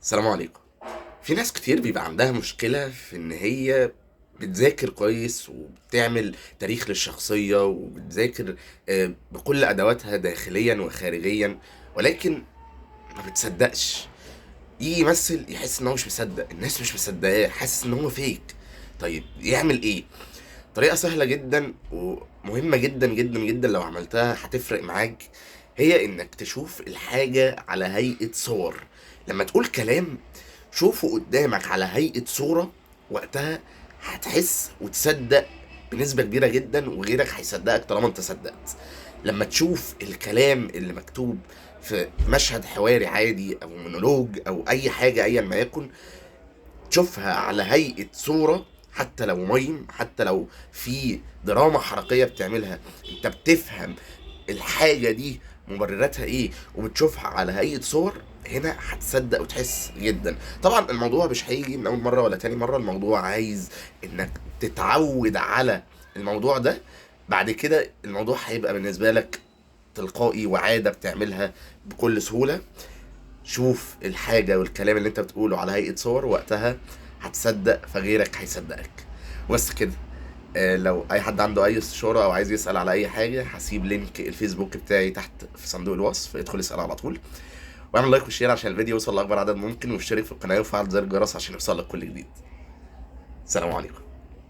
السلام عليكم. في ناس كتير بيبقى عندها مشكلة في إن هي بتذاكر كويس وبتعمل تاريخ للشخصية وبتذاكر بكل أدواتها داخليا وخارجيا، ولكن ما بتصدقش. يجي يمثل يحس إن هو مش مصدق، الناس مش مصدقاه، حاسس إن هو فيك. طيب يعمل إيه؟ طريقة سهلة جدا ومهمة جدا جدا جدا، لو عملتها هتفرق معاك. هي انك تشوف الحاجة على هيئة صور. لما تقول كلام شوفه قدامك على هيئة صورة، وقتها هتحس وتصدق بنسبة كبيرة جدا، وغيرك هيصدقك طالما انت صدقت. لما تشوف الكلام اللي مكتوب في مشهد حواري عادي او مونولوج او اي حاجة ايا ما يكن، تشوفها على هيئة صورة، حتى لو مايم، حتى لو في دراما حركية بتعملها، انت بتفهم الحاجة دي مبرراتها ايه وبتشوفها على هيئة صور، هنا هتصدق وتحس جدا. طبعا الموضوع مش هيجي من اول مرة ولا تاني مرة، الموضوع عايز انك تتعود على الموضوع ده. بعد كده الموضوع هيبقى بالنسبة لك تلقائي وعادة بتعملها بكل سهولة. شوف الحاجة والكلام اللي انت بتقوله على هيئة صور، وقتها هتصدق فغيرك هيصدقك. بس كده. لو اي حد عنده اي استشارة او عايز يسأل على اي حاجة، هسيب لينك الفيسبوك بتاعي تحت في صندوق الوصف، ادخل اسأل على طول. واعمل لايك وشير عشان الفيديو يوصل لاكبر عدد ممكن، واشترك في القناة وفعل زر الجرس عشان يوصلك كل جديد. السلام عليكم.